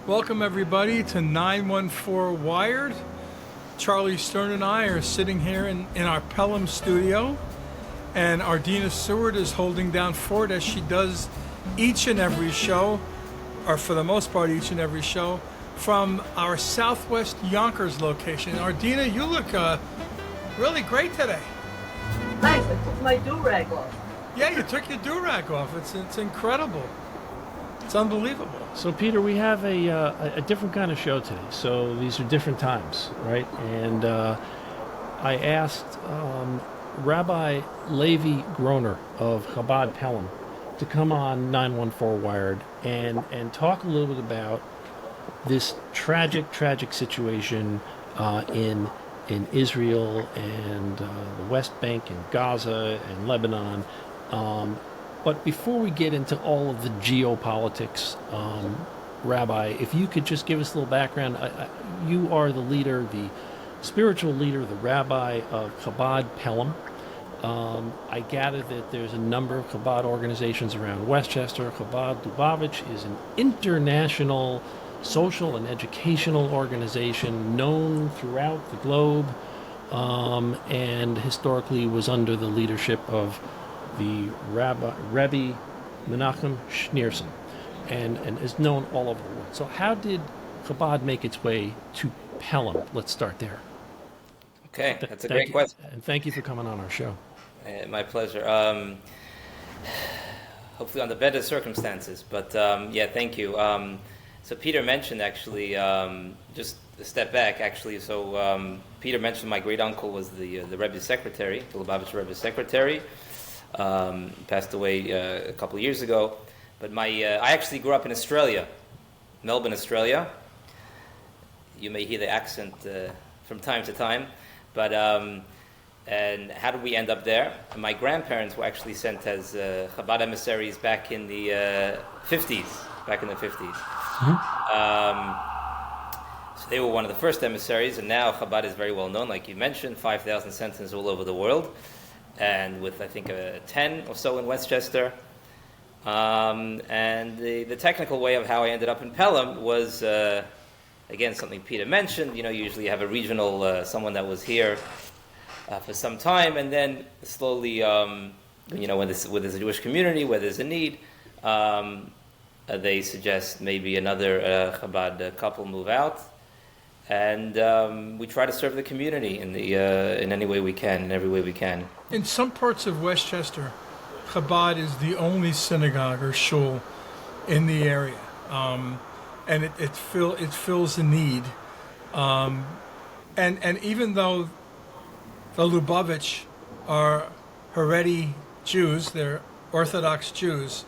Welcome everybody to 914 Wired. Charlie Stern and I are sitting here in our Pelham studio, and Ardina Seward is holding down fort as she does each and every show, or for the most part each and every show, from our Southwest Yonkers location. Ardina, you look really great today. Thanks, I took my do-rag off. Yeah, you took your do-rag off. It's incredible. It's unbelievable. So, Peter, we have a different kind of show today. So these are different times, right? And I asked Rabbi Levi Groner of Chabad Pelham to come on 914 Wired and talk a little bit about this tragic situation in Israel and the West Bank and Gaza and Lebanon. But before we get into all of the geopolitics, Rabbi, if you could just give us a little background. You are the leader, the spiritual leader, the rabbi of Chabad Pelham. I gather that there's a number of Chabad organizations around Westchester. Chabad Lubavitch is an international social and educational organization known throughout the globe, and historically was under the leadership of the Rabbi Menachem Schneerson, and is known all over the world. So how did Chabad make its way to Pelham? Let's start there. Okay, that's a great question. And thank you for coming on our show. My pleasure. Hopefully on the better circumstances, but yeah, thank you. So Peter mentioned, actually, just a step back, actually. So Peter mentioned my great uncle was the Rebbe's secretary, the Lubavitch Rebbe's secretary. Passed away a couple of years ago. But I actually grew up in Australia, Melbourne, Australia. You may hear the accent from time to time. But and how did we end up there? And my grandparents were actually sent as Chabad emissaries back in the 50s. So they were one of the first emissaries, and now Chabad is very well known, like you mentioned, 5,000 centers all over the world, and with, I think, 10 or so in Westchester. And the technical way of how I ended up in Pelham was, again, something Peter mentioned. You know, usually you have a regional, someone that was here for some time, and then slowly, you know, when there's a Jewish community, where there's a need, they suggest maybe another Chabad couple move out, and we try to serve the community in any way we can, in every way we can. In some parts of Westchester, Chabad is the only synagogue or shul in the area, and it fills a need. And even though the Lubavitch are Haredi Jews, they're Orthodox Jews,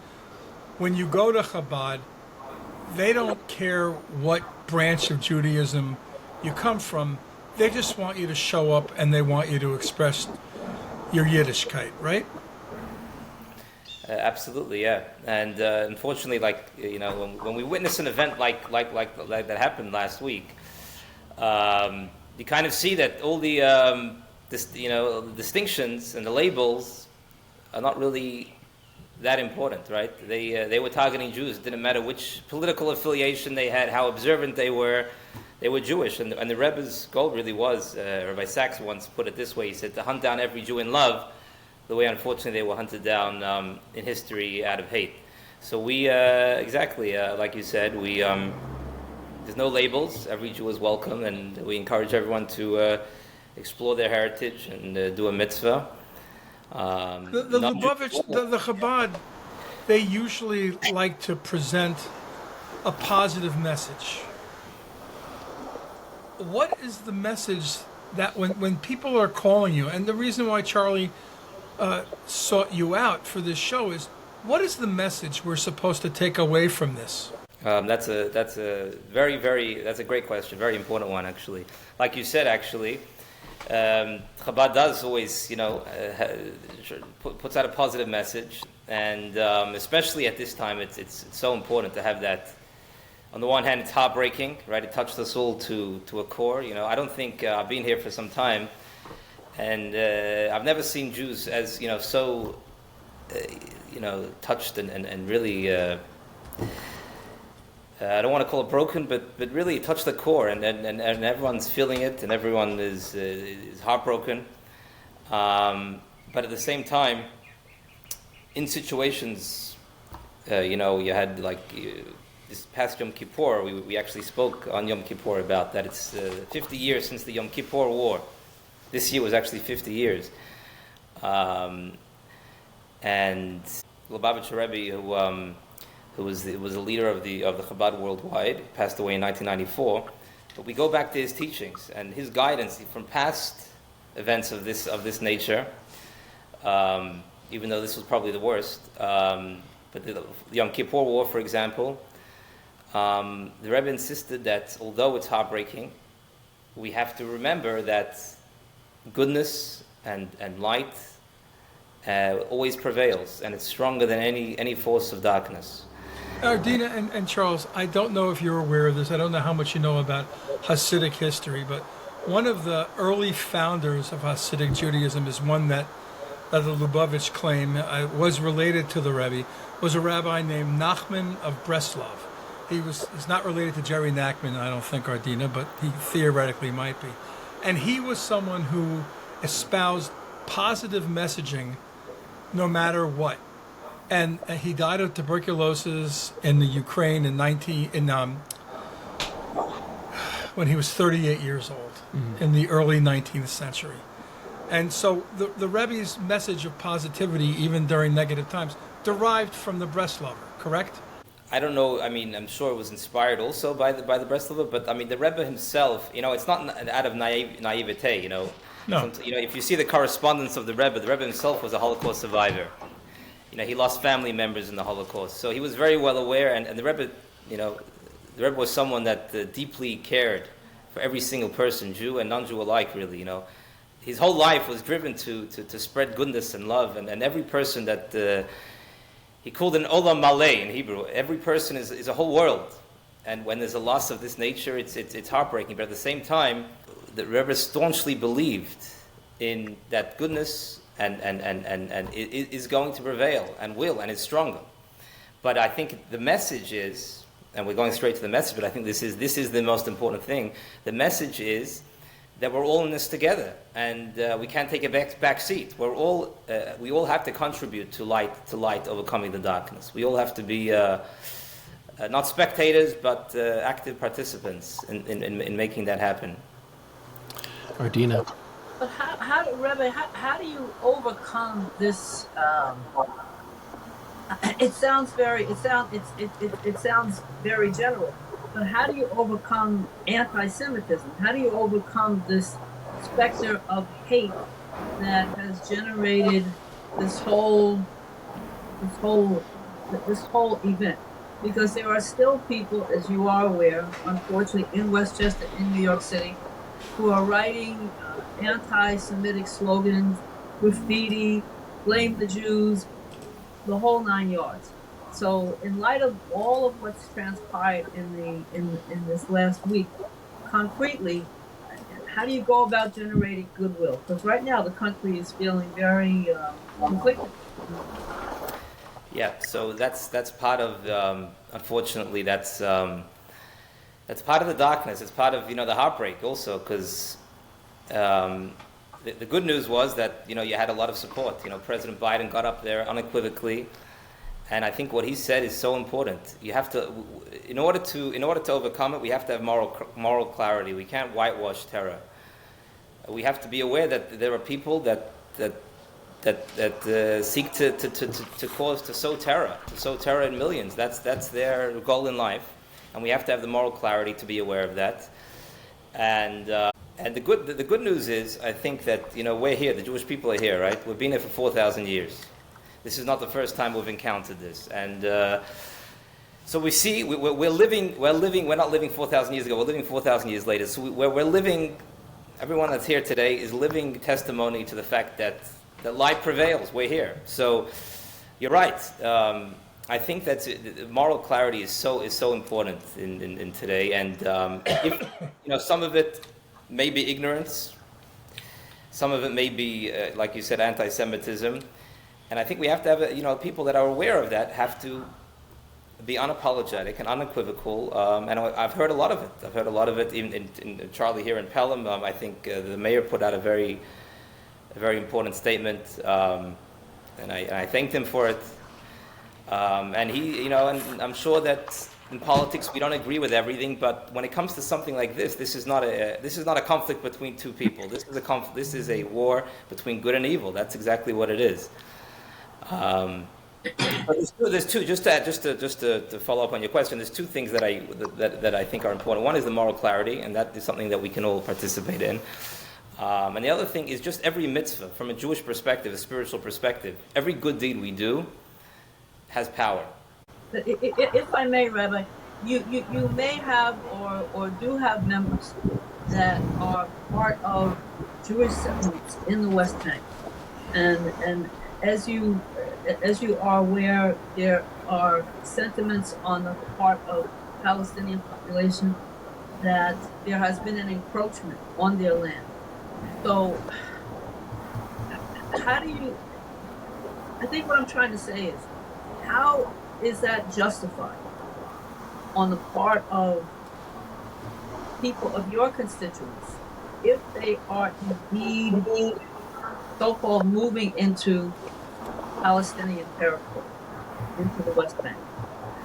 when you go to Chabad, they don't care what branch of Judaism you come from. They just want you to show up, and they want you to express your Yiddishkeit, right? Absolutely, yeah. And unfortunately, like, you know, when we witness an event like that happened last week, you kind of see that all the the distinctions and the labels are not really that important, right? They were targeting Jews. It didn't matter which political affiliation they had, how observant they were Jewish. And the Rebbe's goal really was, Rabbi Sachs once put it this way, he said, to hunt down every Jew in love, the way, unfortunately, they were hunted down in history out of hate. So we, exactly, like you said, we there's no labels. Every Jew is welcome, and we encourage everyone to explore their heritage and do a mitzvah. The Lubavitch, the Chabad, they usually like to present a positive message. What is the message that when people are calling you, and the reason why Charlie sought you out for this show is, what is the message we're supposed to take away from this? That's a great question, very important one, actually. Like you said, actually, Chabad does always, you know, puts out a positive message, and especially at this time, it's so important to have that. On the one hand, it's heartbreaking, right? It touched us all to a core. You know, I don't think I've been here for some time, and I've never seen Jews as, you know, so, you know, touched and really I don't want to call it broken, but really it touched the core, and everyone's feeling it, and everyone is heartbroken. But at the same time, in situations, you had this past Yom Kippur, we actually spoke on Yom Kippur about that. It's 50 years since the Yom Kippur War. This year was actually 50 years. And Lubavitcher Rebbe, who was a leader of the Chabad worldwide, passed away in 1994. But we go back to his teachings and his guidance from past events of this nature. Even though this was probably the worst, but the Yom Kippur War, for example, the Rebbe insisted that although it's heartbreaking, we have to remember that goodness and light always prevails, and it's stronger than any force of darkness. Dina and Charles, I don't know if you're aware of this. I don't know how much you know about Hasidic history, but one of the early founders of Hasidic Judaism is one that the Lubavitch claim was related to the Rebbe, was a rabbi named Nachman of Breslov. He's not related to Jerry Nachman, I don't think, Ardina, but he theoretically might be. And he was someone who espoused positive messaging no matter what. And he died of tuberculosis in the Ukraine when he was 38 years old, in the early 19th century. And so the Rebbe's message of positivity, even during negative times, derived from the Breslover, correct? I don't know. I mean, I'm sure it was inspired also by the Breslover, but I mean, the Rebbe himself, it's not out of naivete, No. If you see the correspondence of the Rebbe himself was a Holocaust survivor. He lost family members in the Holocaust, so he was very well aware. And the Rebbe, the Rebbe was someone that deeply cared for every single person, Jew and non-Jew alike. Really, his whole life was driven to spread goodness and love, and every person that he called an olam maleh in Hebrew. Every person is a whole world, and when there's a loss of this nature, it's heartbreaking. But at the same time, the Rebbe staunchly believed in that goodness and it is going to prevail and will, and it's stronger. But I think the message is, and we're going straight to the message, but I think this is the most important thing. The message is that we're all in this together, and we can't take a back seat. We all have to contribute to light overcoming the darkness. We all have to be not spectators, but active participants in making that happen. Ardina. But how do you overcome this? It sounds very general. But how do you overcome anti-Semitism? How do you overcome this specter of hate that has generated this whole event? Because there are still people, as you are aware, unfortunately, in Westchester, in New York City, who are writing anti-Semitic slogans, graffiti, blame the Jews, the whole 9 yards. So, in light of all of what's transpired in this last week, concretely, how do you go about generating goodwill? Because right now the country is feeling very conflicted. Yeah, so that's part of unfortunately that's part of the darkness. It's part of the heartbreak also, because the good news was that you had a lot of support. President Biden got up there unequivocally, and I think what he said is so important. You have to, in order to overcome it, we have to have moral clarity. We can't whitewash terror. We have to be aware that there are people that seek to sow terror in millions. That's their goal in life, and we have to have the moral clarity to be aware of that. And the good news is, I think that we're here. The Jewish people are here, right? We've been here for 4,000 years. This is not the first time we've encountered this, and so we see we're living. We're not living 4,000 years ago. We're living 4,000 years later. So we're living. Everyone that's here today is living testimony to the fact that light prevails. We're here. So you're right. I think that moral clarity is so important in today, and if some of it may be ignorance, some of it may be like you said, anti-Semitism, and I think we have to have people that are aware of that have to be unapologetic and unequivocal, and I've heard a lot of it. I've heard a lot of it in Charlie here in Pelham. I think the mayor put out a very important statement, and I thanked him for it. And he, and I'm sure that in politics we don't agree with everything, but when it comes to something like this is not a conflict between two people. This is a war between good and evil. That's exactly what it is. But there's two. Just to follow up on your question, there's two things that I think are important. One is the moral clarity, and that is something that we can all participate in. And the other thing is just every mitzvah, from a Jewish perspective, a spiritual perspective, every good deed we do has power. If I may, Rabbi, you may have or do have members that are part of Jewish settlements in the West Bank, and as you are aware, there are sentiments on the part of Palestinian population that there has been an encroachment on their land. So, I think what I'm trying to say is, how is that justified on the part of people of your constituents if they are indeed so-called moving into Palestinian territory, into the West Bank?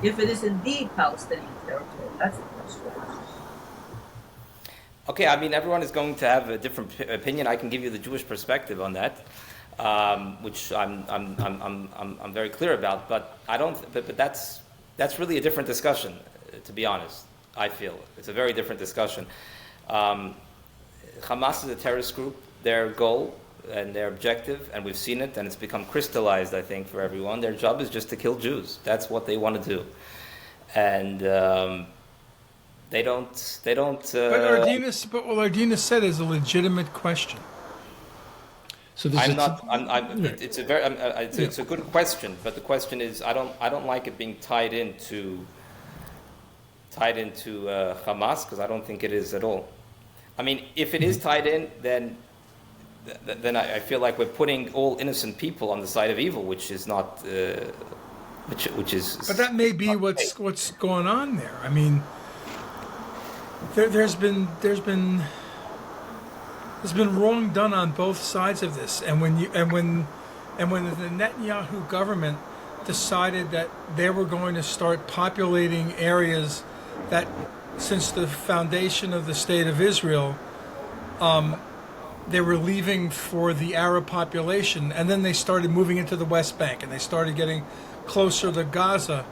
If it is indeed Palestinian territory, that's the question. Okay, I mean, everyone is going to have a different opinion. I can give you the Jewish perspective on that, which I'm very clear about. But I don't. But that's really a different discussion, to be honest. I feel it's a very different discussion. Hamas is a terrorist group. Their goal and their objective, and we've seen it, and it's become crystallized, I think, for everyone. Their job is just to kill Jews. That's what they want to do, and. They don't. But what Ardina said is a legitimate question. So It's a good question, but the question is, I don't like it being tied into Hamas, because I don't think it is at all. I mean, if it is tied in, then I feel like we're putting all innocent people on the side of evil, which is not. Which is. But that may be what's going on there. I mean. There's been wrong done on both sides of this, and when the Netanyahu government decided that they were going to start populating areas that, since the foundation of the state of Israel, they were leaving for the Arab population, and then they started moving into the West Bank, and they started getting closer to Gaza.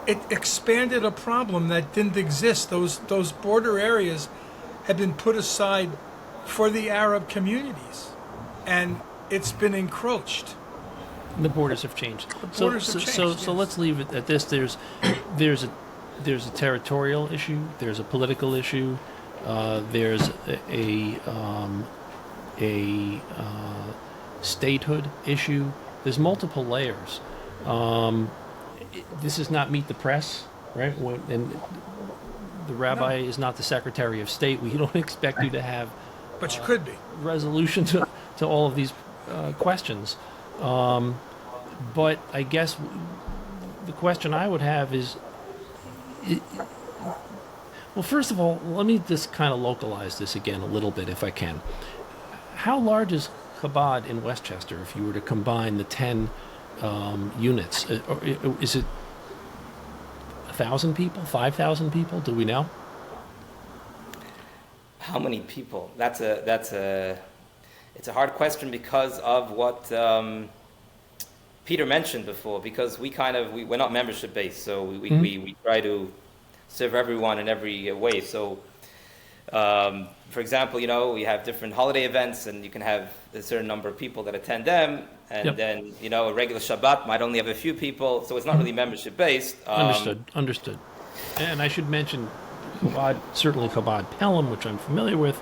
It expanded a problem that didn't exist. Those border areas had been put aside for the Arab communities, and it's been encroached. The borders have changed. So let's leave it at this. There's a territorial issue. There's a political issue. There's a statehood issue. There's multiple layers. This is not meet the press, right? And the rabbi is not the Secretary of State. We don't expect you to have, but you could be, resolution to all of these questions. But I guess the question I would have is, well, first of all, let me just kind of localize this again a little bit, if I can. How large is Chabad in Westchester if you were to combine the 10 units? Is it 1,000 people, 5,000 people? Do we know? How many people? It's a hard question because of what Peter mentioned before. Because we're not membership based, so we try to serve everyone in every way. So. For example, we have different holiday events, and you can have a certain number of people that attend them, and then, a regular Shabbat might only have a few people, so it's not really membership-based. Understood. And I should mention, certainly Chabad Pelham, which I'm familiar with,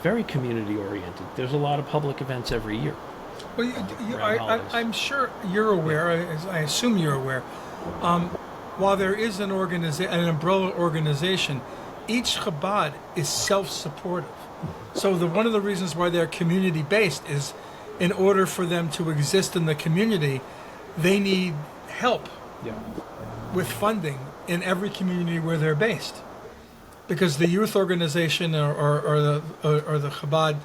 very community-oriented. There's a lot of public events every year. Well, I'm sure you're aware, I assume you're aware, while there is an umbrella organization, each Chabad is self-supportive. So one of the reasons why they're community-based is, in order for them to exist in the community, they need help. Yeah. with funding in every community where they're based, because the youth organization or the Chabad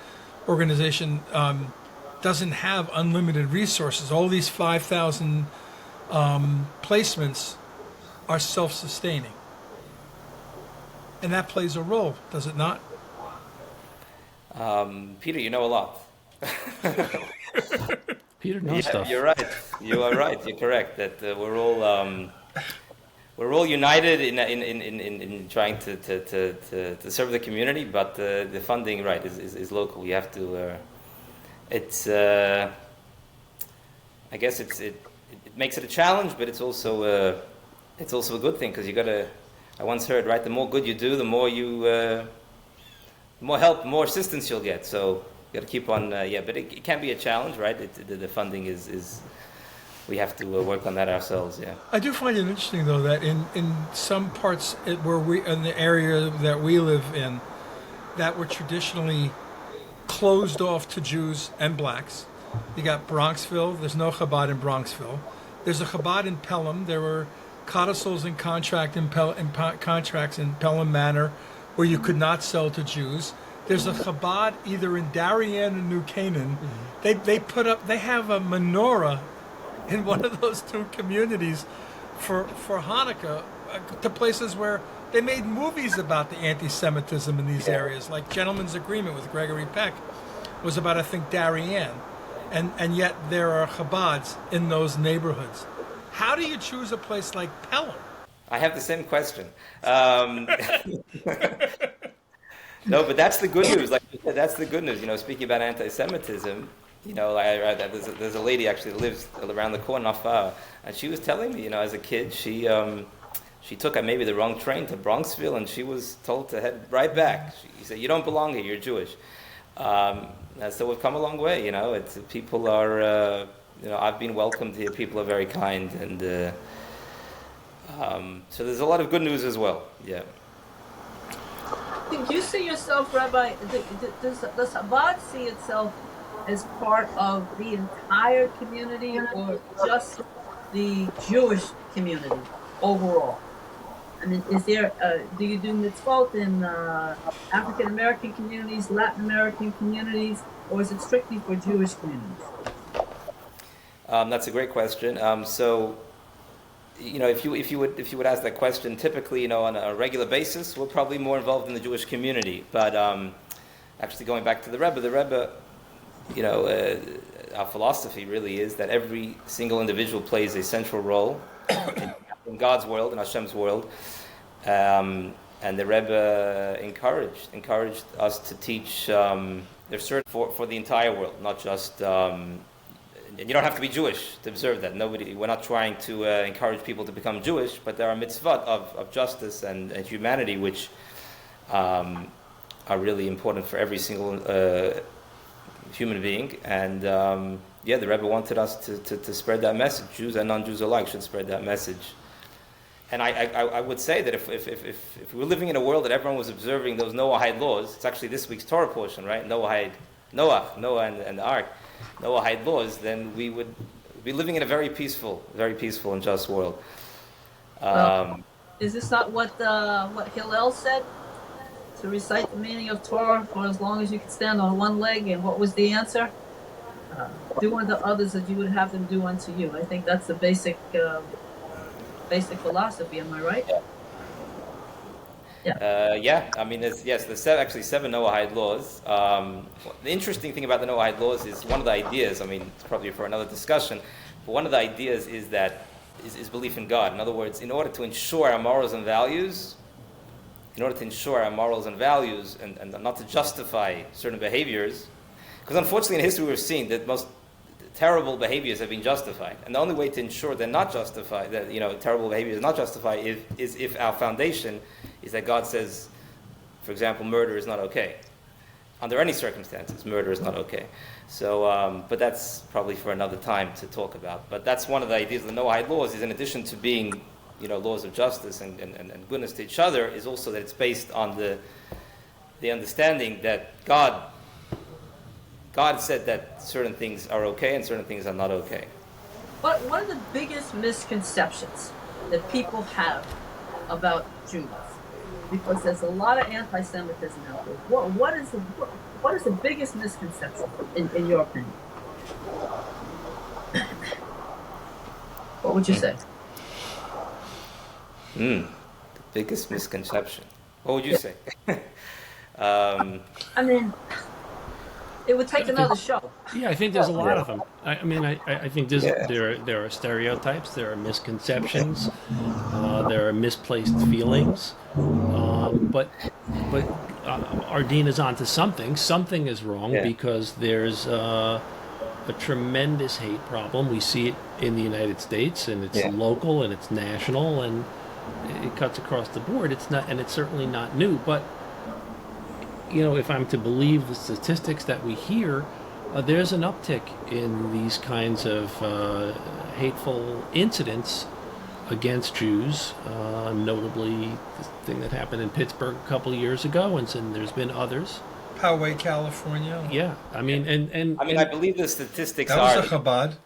organization doesn't have unlimited resources. All these 5,000 placements are self-sustaining, and that plays a role, does it not? Peter, you know a lot. Peter knows stuff. You're right. You are right. You're correct. That we're all united in trying to serve the community, but the funding, right, is local. You have to. I guess it makes it a challenge, but it's also a good thing, because you got to. I once heard, right, the more good you do, the more you, the more help, more assistance you'll get. So you got to keep on. But it can be a challenge, right? The funding is. We have to work on that ourselves. Yeah. I do find it interesting, though, that in some parts in the area that we live in, that were traditionally closed off to Jews and blacks. You got Bronxville. There's no Chabad in Bronxville. There's a Chabad in Pelham. There were codicils and contracts in Pelham Manor where you could not sell to Jews. There's a Chabad either in Darien or New Canaan. Mm-hmm. They have a menorah in one of those two communities for Hanukkah, to places where they made movies about the anti-Semitism in these areas, like Gentleman's Agreement with Gregory Peck was about, I think, Darien, and yet there are Chabads in those neighborhoods. How do you choose a place like Pelham? I have the same question. No, but that's the good news. Like you said, that's the good news. Speaking about anti-Semitism, there's a lady actually that lives around the corner, not far, and she was telling me, as a kid, she took maybe the wrong train to Bronxville, and she was told to head right back. She said, "You don't belong here. You're Jewish." So we've come a long way. People are. I've been welcomed here. People are very kind, and so there's a lot of good news as well. Yeah. Do you see yourself, Rabbi? Does Chabad see itself as part of the entire community, or just the Jewish community overall? I mean, do you do mitzvot in African American communities, Latin American communities, or is it strictly for Jewish communities? That's a great question. If you would ask that question, typically, on a regular basis, we're probably more involved in the Jewish community. But actually, going back to the Rebbe, our philosophy really is that every single individual plays a central role in God's world, in Hashem's world. And the Rebbe encouraged us to teach their cert for the entire world, not just. And you don't have to be Jewish to observe that. We're not trying to encourage people to become Jewish, but there are mitzvot of justice and humanity which are really important for every single human being. And the Rebbe wanted us to spread that message. Jews and non-Jews alike should spread that message. And I would say that if we were living in a world that everyone was observing those Noahide laws, it's actually this week's Torah portion, right? Noah and the Ark. Noahide laws, then we would be living in a very peaceful and just world. Is this not what Hillel said? To recite the meaning of Torah for as long as you can stand on one leg, and what was the answer? Do unto others as you would have them do unto you. I think that's the basic philosophy. Am I right? Yeah. I mean, there's actually 7 Noahide laws. The interesting thing about the Noahide laws is one of the ideas. I mean, it's probably for another discussion, but one of the ideas is belief in God. In other words, in order to ensure our morals and values, and not to justify certain behaviors, because unfortunately in history we've seen that most terrible behaviors have been justified, and the only way to ensure they're not justified, that terrible behavior is not justified, is if our foundation is that God says, for example, murder is not okay. Under any circumstances, murder is not okay. So, but that's probably for another time to talk about. But that's one of the ideas of the Noahide laws, is in addition to being, laws of justice and goodness to each other, is also that it's based on the understanding that God said that certain things are okay and certain things are not okay. What are the biggest misconceptions that people have about Jews, because there's a lot of anti-Semitism out there. What is the biggest misconception in your opinion? What would you say? The biggest misconception. What would you say? I mean, it would take another show. Yeah, I think there's a lot of them. I think there are stereotypes, there are misconceptions, there are misplaced feelings, but Ardina's onto something. Something is wrong because there's a tremendous hate problem. We see it in the United States, and it's local, and it's national, and it cuts across the board. It's not, and it's certainly not new, but. If I'm to believe the statistics that we hear, there's an uptick in these kinds of hateful incidents against Jews, notably the thing that happened in Pittsburgh a couple of years ago, and there's been others. Poway, California. Yeah, I mean, I believe the statistics that was a Chabad.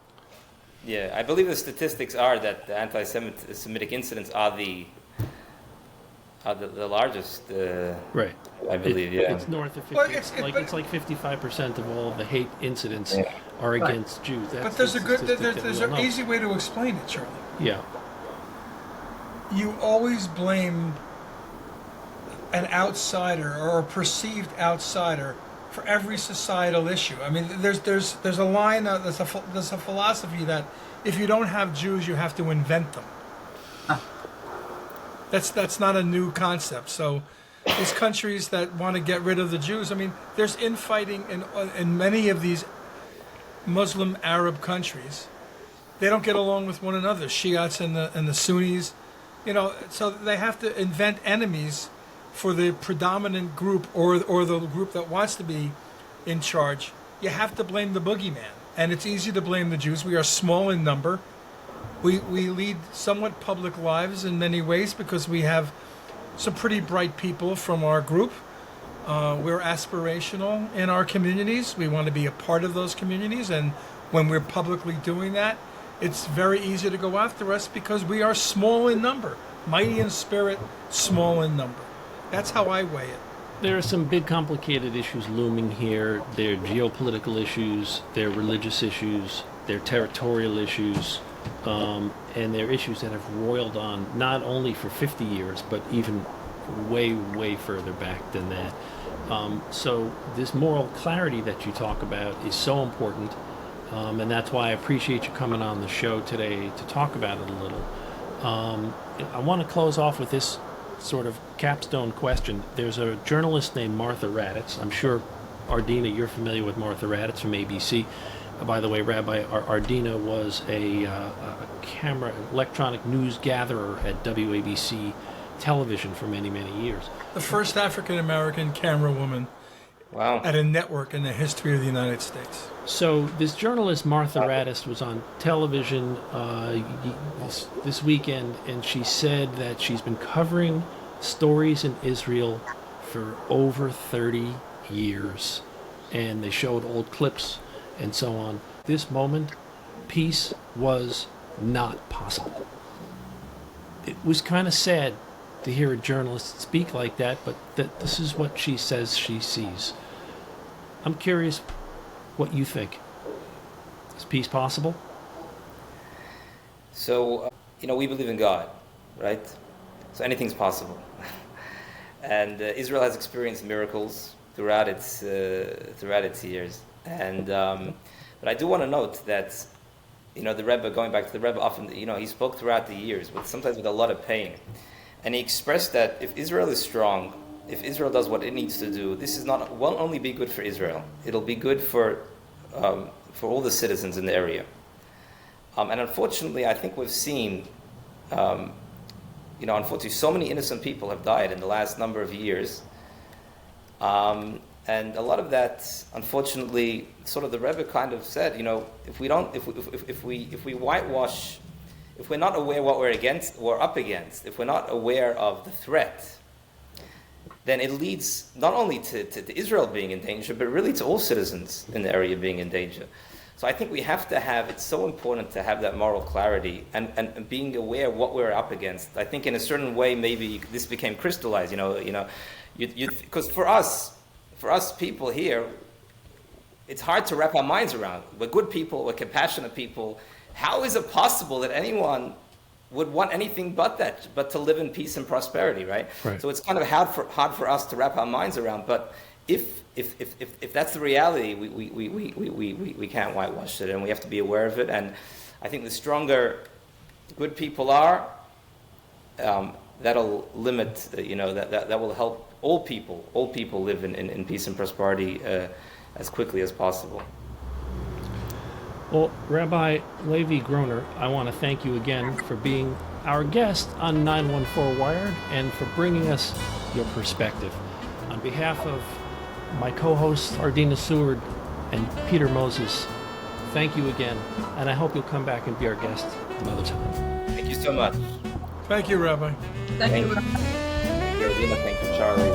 Yeah, I believe the statistics are that the anti-Semitic incidents are the largest. Right. I believe, It's north of 50. Well, it's like 55% of all the hate incidents are against Jews. But there's an easy way to explain it, Charlie. Yeah. You always blame an outsider or a perceived outsider for every societal issue. I mean, there's a line, there's a philosophy that if you don't have Jews, you have to invent them. That's not a new concept. So these countries that want to get rid of the Jews, I mean, there's infighting in many of these Muslim Arab countries. They don't get along with one another, Shiites and the Sunnis, so they have to invent enemies for the predominant group or the group that wants to be in charge. You have to blame the boogeyman, and it's easy to blame the Jews. We are small in number. We lead somewhat public lives in many ways because we have some pretty bright people from our group. We're aspirational in our communities. We want to be a part of those communities, and when we're publicly doing that, it's very easy to go after us because we are small in number, mighty in spirit, small in number. That's how I weigh it. There are some big complicated issues looming here. There are geopolitical issues, there are religious issues, there are territorial issues. And they're issues that have roiled on not only for 50 years, but even way, way further back than that. So this moral clarity that you talk about is so important, and that's why I appreciate you coming on the show today to talk about it a little. I want to close off with this sort of capstone question. There's a journalist named Martha Raddatz. I'm sure, Ardina, you're familiar with Martha Raddatz from ABC. By the way, Rabbi, Ardina was a electronic news gatherer at WABC television for many, many years. The first African-American camera woman at a network in the history of the United States. So this journalist, Martha Raddatz, was on television this weekend, and she said that she's been covering stories in Israel for over 30 years. And they showed old clips and so on. This moment, peace was not possible. It was kind of sad to hear a journalist speak like that, but this is what she says she sees. I'm curious what you think. Is peace possible? So, we believe in God, right? So anything's possible. And Israel has experienced miracles throughout its years. And but I do want to note that the Rebbe, going back to the Rebbe, often he spoke throughout the years, but sometimes with a lot of pain, and he expressed that if Israel is strong, if Israel does what it needs to do, this won't only be good for Israel. It'll be good for all the citizens in the area. And unfortunately, I think we've seen, unfortunately, so many innocent people have died in the last number of years. And a lot of that, unfortunately, sort of the Rebbe kind of said, if we whitewash, if we're not aware what we're up against, if we're not aware of the threat, then it leads not only to Israel being in danger, but really to all citizens in the area being in danger. So I think we have to have, it's so important to have that moral clarity and being aware of what we're up against. I think in a certain way, maybe this became crystallized, because for us people here, it's hard to wrap our minds around. We're good people, we're compassionate people. How is it possible that anyone would want anything but that, but to live in peace and prosperity, right? So it's kind of hard for us to wrap our minds around. But if that's the reality, we can't whitewash it, and we have to be aware of it. And I think the stronger good people are, that'll limit, that will help all people live in peace and prosperity as quickly as possible. Well, Rabbi Levi Groner, I want to thank you again for being our guest on 914 Wired and for bringing us your perspective. On behalf of my co-hosts Ardina Seward and Peter Moses, thank you again, and I hope you'll come back and be our guest another time. Thank you so much. Thank you, Rabbi. Thank you. Thank you, Ardina. Thank you, Charlie.